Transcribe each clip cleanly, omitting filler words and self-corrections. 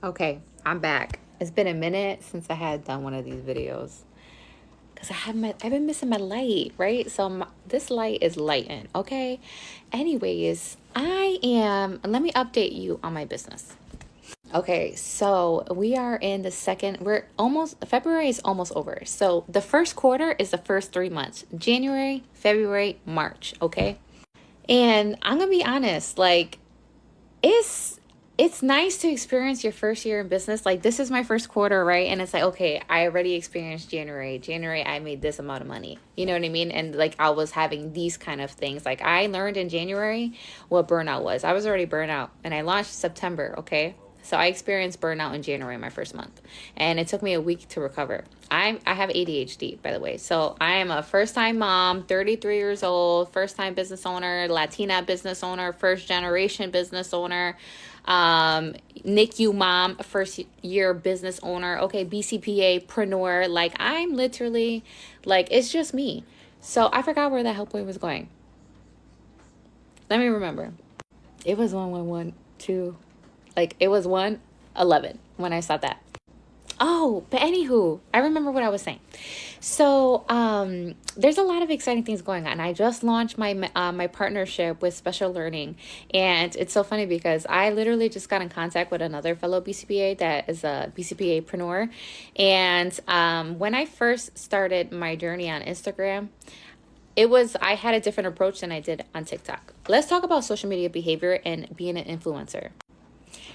Okay, I'm back. It's been a minute since I had done one of these videos because I've been missing my light, right? So this light is lighten, okay? Anyways, let me update you on my business. Okay, so we are in the second, February is almost over. So the first quarter is the first 3 months, January, February, March, okay? And I'm gonna be honest, like, it's it's nice to experience your first year in business. Like, this is my first quarter, right? And it's like, okay, I already experienced January I made this amount of money, you know what I mean? And like, I was having these kind of things. Like, I learned in January what burnout was. I was already burnt out, and I launched September, okay? So I experienced burnout in January, my first month, and it took me a week to recover. I have ADHD, by the way. So I am a first-time mom, 33 years old, first-time business owner, Latina business owner, first-generation business owner, NICU mom, first-year business owner. Okay, BCBAPrenuer. Like, I'm literally, like, it's just me. So I forgot where the hell point was going. Let me remember. It was 111 like, it was 111 when I saw that. Oh, but anywho, I remember what I was saying. So, there's a lot of exciting things going on. I just launched my partnership with Special Learning, and it's so funny because I literally just got in contact with another fellow BCBA that is a BCBApreneur, and when I first started my journey on Instagram, I had a different approach than I did on TikTok. Let's talk about social media behavior and being an influencer.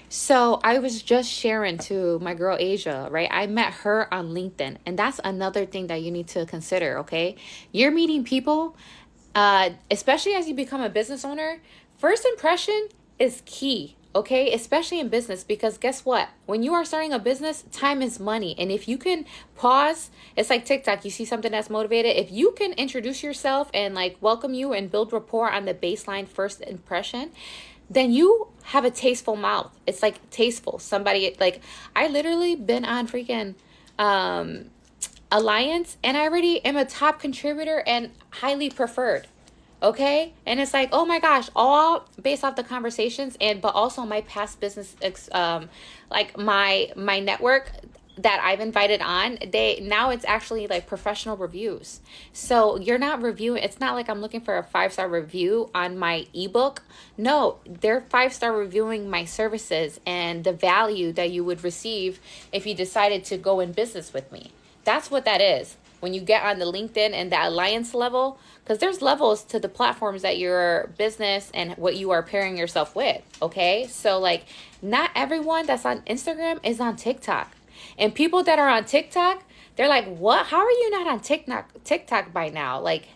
So I was just sharing to my girl Asia, right? I met her on LinkedIn, and that's another thing that you need to consider, okay? You're meeting people, especially as you become a business owner. First impression is key, okay? Especially in business, because guess what? When you are starting a business, time is money. And if you can pause, it's like TikTok, you see something that's motivated. If you can introduce yourself and like welcome you and build rapport on the baseline first impression, then you have a tasteful mouth. It's like tasteful. Somebody, like, I literally been on freaking Alliance, and I already am a top contributor and highly preferred. Okay, and it's like, oh my gosh, all based off the conversations, and but also my past business like my network that I've invited on, they now it's actually like professional reviews. So you're not reviewing, it's not like I'm looking for a 5-star review on my ebook. No, they're 5-star reviewing my services and the value that you would receive if you decided to go in business with me. That's what that is. When you get on the LinkedIn and the alliance level, because there's levels to the platforms that your business and what you are pairing yourself with. Okay, so like, not everyone that's on Instagram is on TikTok. And people that are on TikTok, they're like, what? How are you not on TikTok by now? Like,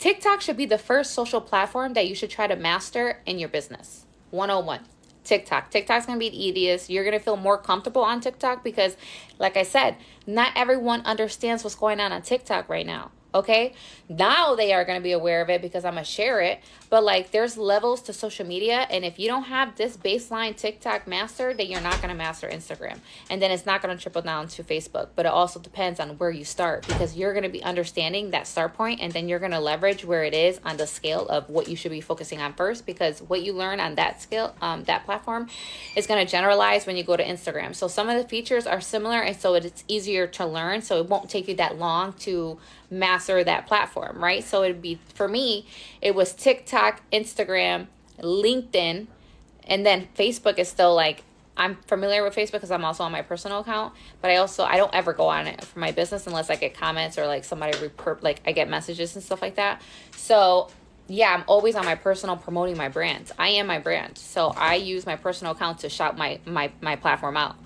TikTok should be the first social platform that you should try to master in your business. 101. TikTok. TikTok's going to be the easiest. You're going to feel more comfortable on TikTok because, like I said, not everyone understands what's going on TikTok right now. Okay, now they are going to be aware of it because I'm going to share it. But like, there's levels to social media. And if you don't have this baseline TikTok mastered, then you're not going to master Instagram. And then it's not going to trickle down to Facebook. But it also depends on where you start, because you're going to be understanding that start point, and then you're going to leverage where it is on the scale of what you should be focusing on first, because what you learn on that scale, that platform, is going to generalize when you go to Instagram. So some of the features are similar, and so it's easier to learn. So it won't take you that long to master that platform, right? So it'd be, for me, it was TikTok, Instagram, LinkedIn, and then Facebook is still like, I'm familiar with Facebook because I'm also on my personal account, but I don't ever go on it for my business unless I get comments or like somebody like I get messages and stuff like that. So yeah, I'm always on my personal promoting my brand. I am my brand. So I use my personal account to shout my platform out.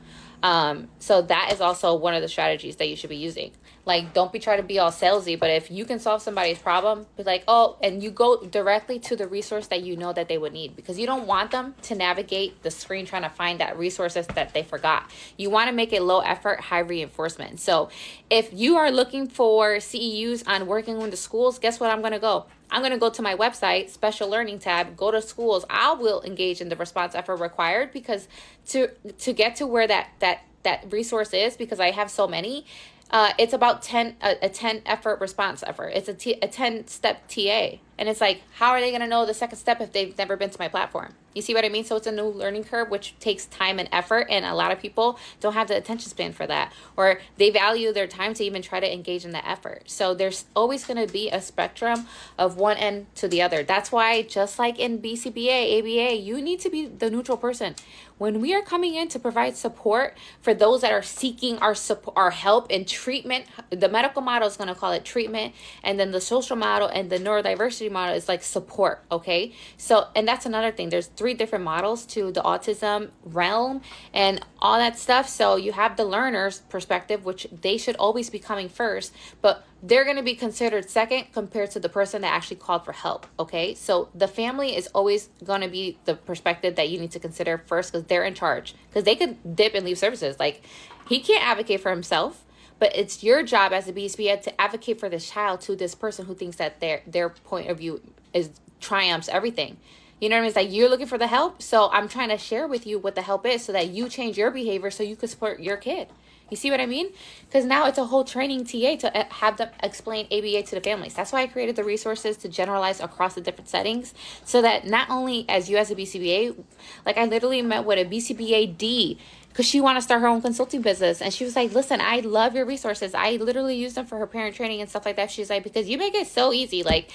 So that is also one of the strategies that you should be using. Like, don't be trying to be all salesy, but if you can solve somebody's problem, be like, oh, and you go directly to the resource that you know that they would need, because you don't want them to navigate the screen trying to find that resources that they forgot. You want to make it low effort, high reinforcement. So if you are looking for CEUs on working with the schools, guess what? I'm going to go to my website, special learning tab, go to schools. I will engage in the response effort required, because to get to where that resource is, because I have so many, It's about 10 a 10 effort response effort. It's a 10 step TA. And it's like, how are they going to know the second step if they've never been to my platform? You see what I mean? So it's a new learning curve, which takes time and effort. And a lot of people don't have the attention span for that, or they value their time to even try to engage in the effort. So there's always going to be a spectrum of one end to the other. That's why, just like in BCBA, ABA, you need to be the neutral person. When we are coming in to provide support for those that are seeking our help and treatment, the medical model is going to call it treatment, and then the social model and the neurodiversity model is like support, okay? So, and that's another thing. There's 3 different models to the autism realm and all that stuff. So you have the learner's perspective, which they should always be coming first, but they're going to be considered second compared to the person that actually called for help, okay? So the family is always going to be the perspective that you need to consider first, because they're in charge, because they could dip and leave services. Like, he can't advocate for himself, but it's your job as a BCBA to advocate for this child to this person who thinks that their point of view is triumphs everything. You know what I mean? It's like, you're looking for the help, so I'm trying to share with you what the help is so that you change your behavior so you can support your kid. You see what I mean? Because now it's a whole training TA to have them explain ABA to the families. That's why I created the resources to generalize across the different settings, so that not only as you as a BCBA, like I literally met with a BCBAD because she wanted to start her own consulting business. And she was like, listen, I love your resources. I literally use them for her parent training and stuff like that. She's like, because you make it so easy. Like,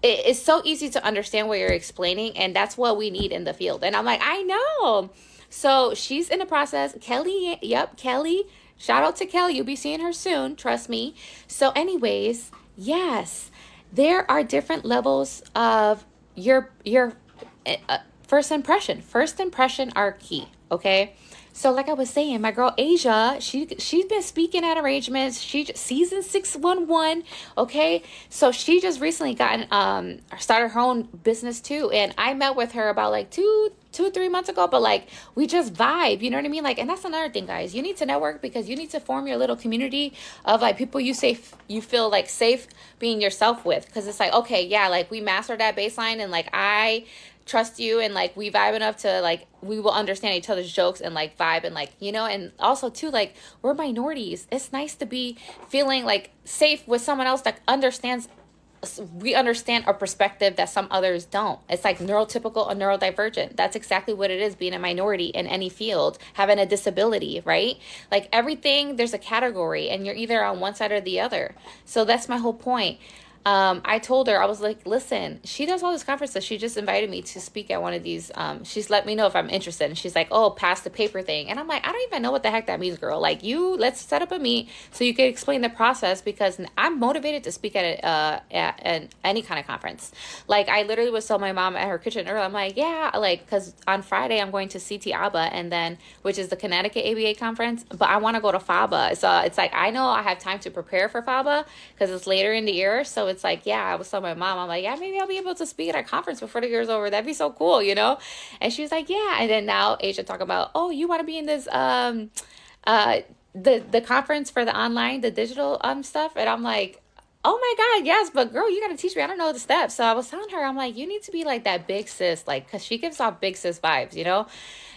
it's so easy to understand what you're explaining. And that's what we need in the field. And I'm like, I know. So she's in the process. Kelly, Kelly. Shout out to Kelly. You'll be seeing her soon. Trust me. So anyways, yes, there are different levels of your first impression. First impression are key. Okay. So like I was saying, my girl Asia, she's been speaking at arrangements. She season 611, okay? So she just recently started her own business too, and I met with her about like 3 months ago, but like we just vibe, you know what I mean? Like, and that's another thing, guys. You need to network, because you need to form your little community of like people you feel like safe being yourself with, because it's like, okay, yeah, like we mastered that baseline, and like I trust you, and like we vibe enough to like we will understand each other's jokes and like vibe, and like, you know, and also too, like, we're minorities. It's nice to be feeling like safe with someone else that we understand a perspective that some others don't. It's like neurotypical or neurodivergent. That's exactly what it is, being a minority in any field, having a disability, right? Like everything, there's a category, and you're either on one side or the other. So that's my whole point. I told her, I was like, listen, she does all these conferences. She just invited me to speak at one of these. She's let me know if I'm interested. And she's like, oh, pass the paper thing. And I'm like, I don't even know what the heck that means, girl. Like, let's set up a meet so you can explain the process, because I'm motivated to speak at any kind of conference. Like, I literally was telling my mom at her kitchen earlier, I'm like, yeah, like, because on Friday I'm going to CT ABA, and then, which is the Connecticut ABA conference, but I want to go to FABA. So it's like, I know I have time to prepare for FABA because it's later in the year. So it's like, yeah, I was telling my mom, I'm like, yeah, maybe I'll be able to speak at a conference before the year's over. That'd be so cool, you know? And she was like, yeah. And then now Asia talk about, oh, you want to be in this, the conference for the online, the digital stuff. And I'm like, oh my God, yes, but girl, you got to teach me. I don't know the steps. So I was telling her, I'm like, you need to be like that big sis, like, because she gives off big sis vibes, you know?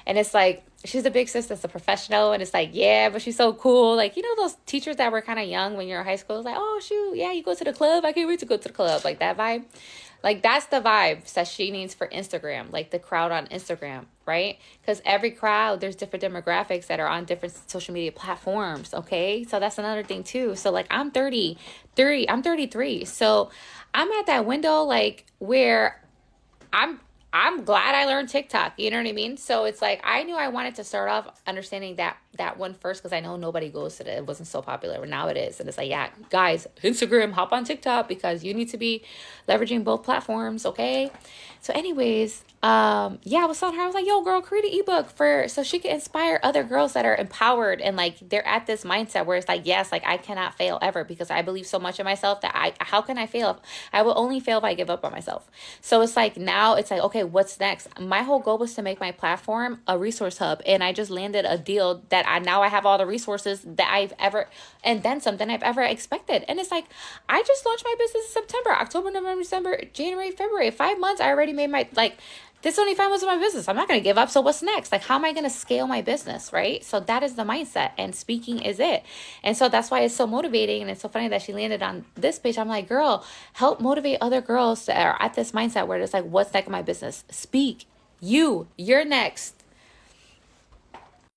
And it's like, she's a big sis that's a professional, and it's like, yeah, but she's so cool. Like, you know, those teachers that were kind of young when you're in high school, like, oh, shoot, yeah, you go to the club. I can't wait to go to the club. Like that vibe. Like, that's the vibe that she needs for Instagram, like the crowd on Instagram, right? Because every crowd, there's different demographics that are on different social media platforms, okay? So that's another thing too. So like, I'm 33. So I'm at that window, like, where I'm glad I learned TikTok. You know what I mean? So it's like, I knew I wanted to start off understanding that one first, because I know nobody goes to it. It wasn't so popular, but now it is. And it's like, yeah, guys, Instagram, hop on TikTok, because you need to be leveraging both platforms, okay? So anyways, I was telling her, I was like, yo, girl, create an ebook so she can inspire other girls that are empowered, and like they're at this mindset where it's like, yes, like I cannot fail ever, because I believe so much in myself that how can I fail? I will only fail if I give up on myself. So it's like, now it's like, okay, what's next? My whole goal was to make my platform a resource hub, and I just landed a deal that I have all the resources that I've ever, and then something I've ever expected. And it's like, I just launched my business in September, October, November, December, January, February, 5 months. I already made my, like, this only 5 months of my business. I'm not going to give up. So what's next? Like, how am I going to scale my business? Right. So that is the mindset, and speaking is it. And so that's why it's so motivating. And it's so funny that she landed on this page. I'm like, girl, help motivate other girls that are at this mindset where it's like, what's next in my business? Speak. You're next.